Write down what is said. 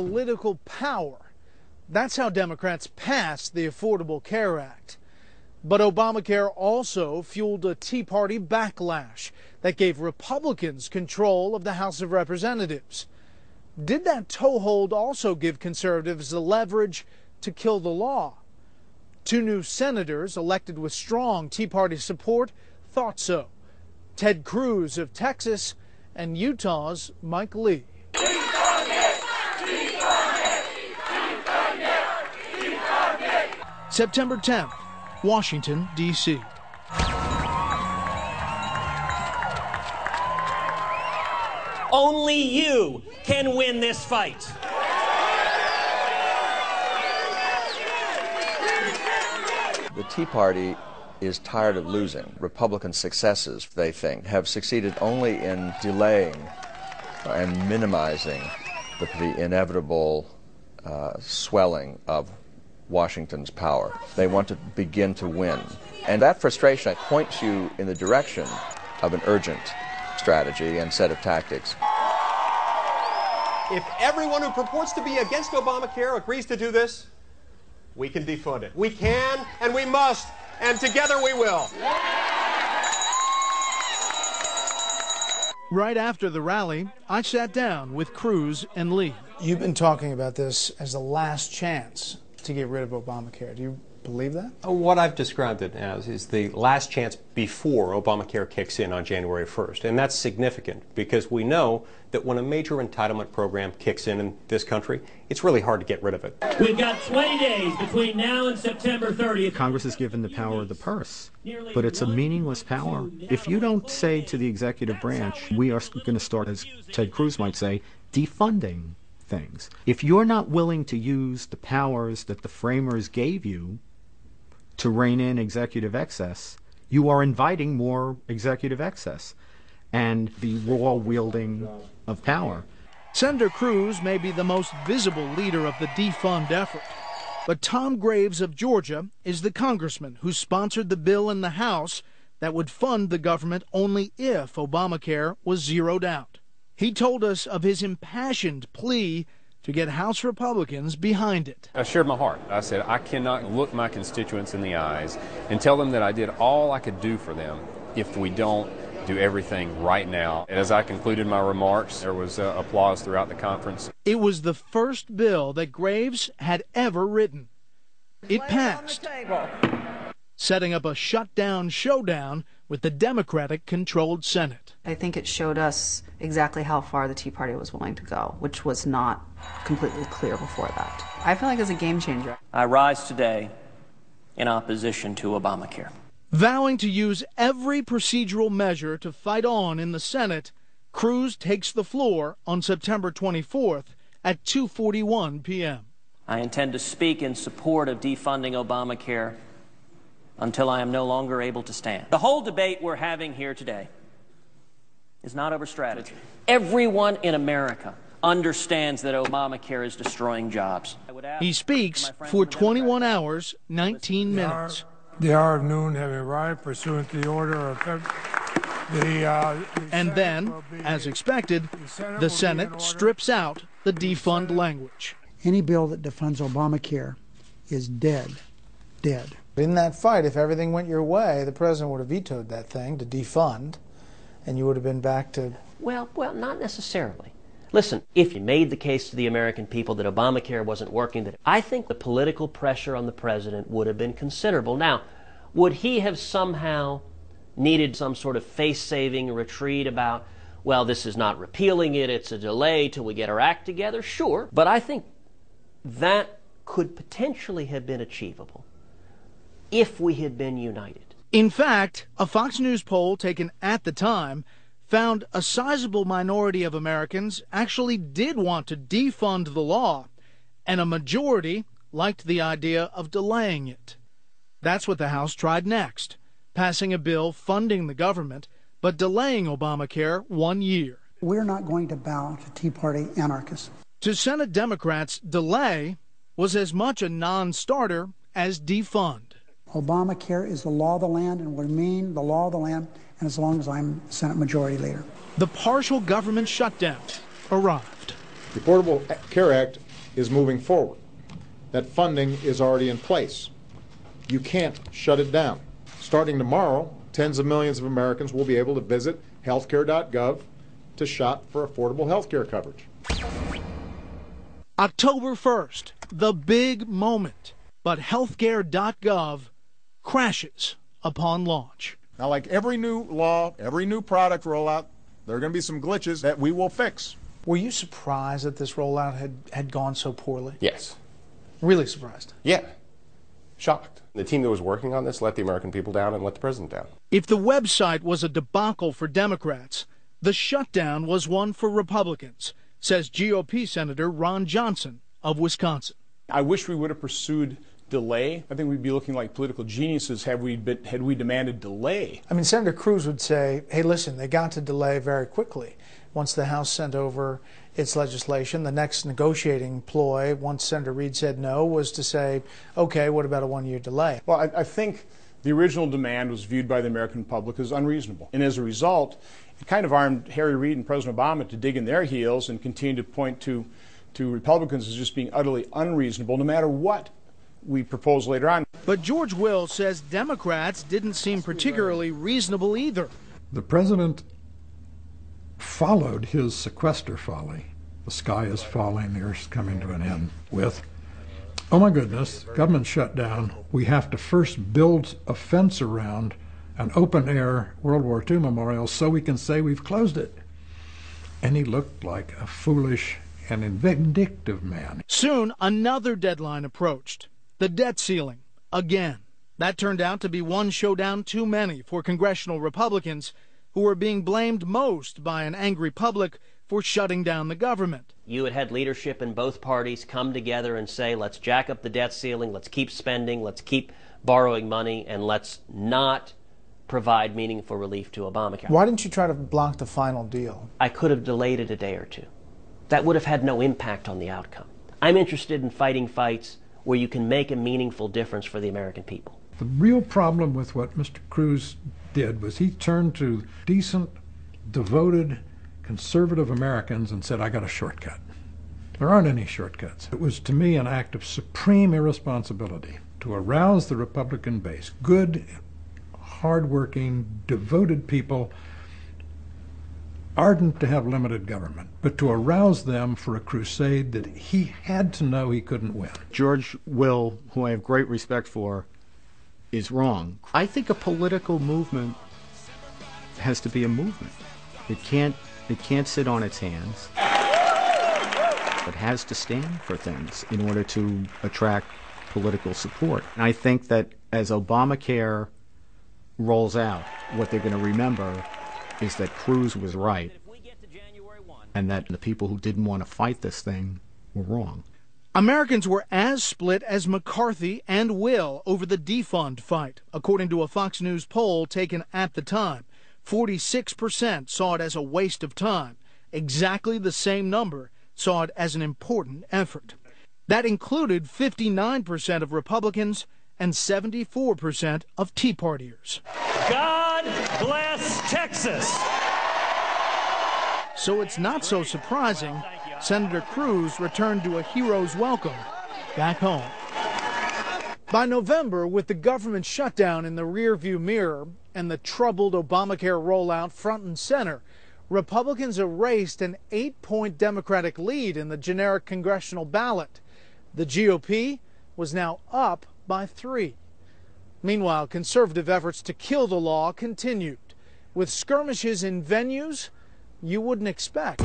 political power. That's how Democrats passed the Affordable Care Act. But Obamacare also fueled a Tea Party backlash that gave Republicans control of the House of Representatives. Did that toehold also give conservatives the leverage to kill the law? Two new senators elected with strong Tea Party support thought so. Ted Cruz of Texas and Utah's Mike Lee. September 10th, Washington, D.C. Only you can win this fight. The Tea Party is tired of losing. Republican successes, they think, have succeeded only in delaying and minimizing the inevitable swelling of Washington's power. They want to begin to win. And that frustration points you in the direction of an urgent strategy and set of tactics. If everyone who purports to be against Obamacare agrees to do this, we can defund it. We can and we must, and together we will. Right after the rally, I sat down with Cruz and Lee. You've been talking about this as the last chance to get rid of Obamacare. Do you believe that? What I've described it as is the last chance before Obamacare kicks in on January 1st. And that's significant because we know that when a major entitlement program kicks in this country, it's really hard to get rid of it. We've got 20 days between now and September 30th. Congress is given the power of the purse, but it's a meaningless power. If you don't say to the executive branch, we are going to start, as Ted Cruz might say, defunding things. If you're not willing to use the powers that the framers gave you to rein in executive excess, you are inviting more executive excess and the raw wielding of power. Senator Cruz may be the most visible leader of the defund effort, but Tom Graves of Georgia is the congressman who sponsored the bill in the House that would fund the government only if Obamacare was zeroed out. He told us of his impassioned plea to get House Republicans behind it. I shared my heart. I said, I cannot look my constituents in the eyes and tell them that I did all I could do for them if we don't do everything right now. As I concluded my remarks, there was applause throughout the conference. It was the first bill that Graves had ever written. It passed, setting up a shutdown showdown with the Democratic-controlled Senate. I think it showed us exactly how far the Tea Party was willing to go, which was not completely clear before that. I feel like it's a game changer. I rise today in opposition to Obamacare. Vowing to use every procedural measure to fight on in the Senate, Cruz takes the floor on September 24th at 2:41 p.m. I intend to speak in support of defunding Obamacare until I am no longer able to stand. The whole debate we're having here today is not over strategy. Everyone in America understands that Obamacare is destroying jobs. He speaks for 21 hours, 19 minutes. The hour of noon having arrived pursuant to the order of and then, as expected, the Senate strips out the defund language. Any bill that defunds Obamacare is dead. Dead. In that fight, if everything went your way, the president would have vetoed that thing to defund, and you would have been back to... Well, not necessarily. Listen, if you made the case to the American people that Obamacare wasn't working, I think the political pressure on the president would have been considerable. Now, would he have somehow needed some sort of face-saving retreat about, well, this is not repealing it, it's a delay till we get our act together? Sure, but I think that could potentially have been achievable if we had been united. In fact, a Fox News poll taken at the time found a sizable minority of Americans actually did want to defund the law, and a majority liked the idea of delaying it. That's what the House tried next, passing a bill funding the government, but delaying Obamacare 1 year. We're not going to bow to Tea Party anarchists. To Senate Democrats, delay was as much a non-starter as defund. Obamacare is the law of the land and will remain the law of the land, and as long as I'm Senate Majority Leader. The partial government shutdown arrived. The Affordable Care Act is moving forward. That funding is already in place. You can't shut it down. Starting tomorrow, tens of millions of Americans will be able to visit healthcare.gov to shop for affordable healthcare coverage. October 1st, the big moment, but healthcare.gov crashes upon launch. Now, like every new law, every new product rollout, there are going to be some glitches that we will fix. Were you surprised that this rollout had gone so poorly? Yes. Really surprised? Yeah. Shocked. The team that was working on this let the American people down and let the president down. If the website was a debacle for Democrats, the shutdown was one for Republicans, says GOP Senator Ron Johnson of Wisconsin. I wish we would have pursued delay. I think we'd be looking like political geniuses had we demanded delay. I mean, Senator Cruz would say, hey, listen, they got to delay very quickly. Once the House sent over its legislation, the next negotiating ploy, once Senator Reid said no, was to say, okay, what about a one-year delay? Well, I think the original demand was viewed by the American public as unreasonable. And as a result, it kind of armed Harry Reid and President Obama to dig in their heels and continue to point to Republicans as just being utterly unreasonable, no matter what we propose later on. But George Will says Democrats didn't seem particularly reasonable either. The president followed his sequester folly. The sky is falling, the earth's coming to an end, with, oh my goodness, government shut down. We have to first build a fence around an open-air World War II memorial so we can say we've closed it. And he looked like a foolish and vindictive man. Soon, another deadline approached. The debt ceiling, again. That turned out to be one showdown too many for congressional Republicans who were being blamed most by an angry public for shutting down the government. You had leadership in both parties come together and say, let's jack up the debt ceiling, let's keep spending, let's keep borrowing money, and let's not provide meaningful relief to Obamacare. Why didn't you try to block the final deal? I could have delayed it a day or two. That would have had no impact on the outcome. I'm interested in fighting fights where you can make a meaningful difference for the American people. The real problem with what Mr. Cruz did was he turned to decent, devoted, conservative Americans and said, I got a shortcut. There aren't any shortcuts. It was, to me, an act of supreme irresponsibility to arouse the Republican base, good, hardworking, devoted people, ardent to have limited government, but to arouse them for a crusade that he had to know he couldn't win. George Will, who I have great respect for, is wrong. I think a political movement has to be a movement. It can't sit on its hands. It has to stand for things in order to attract political support. And I think that as Obamacare rolls out, what they're going to remember is that Cruz was right and that the people who didn't want to fight this thing were wrong. Americans were as split as McCarthy and Will over the defund fight, according to a Fox News poll taken at the time. 46% saw it as a waste of time. Exactly the same number saw it as an important effort. That included 59% of Republicans and 74% of Tea Partiers. God bless Texas! So it's not so surprising Senator Cruz returned to a hero's welcome back home. By November, with the government shutdown in the rearview mirror and the troubled Obamacare rollout front and center, Republicans erased an 8-point Democratic lead in the generic congressional ballot. The GOP was now up by 3. Meanwhile, conservative efforts to kill the law continued, with skirmishes in venues you wouldn't expect.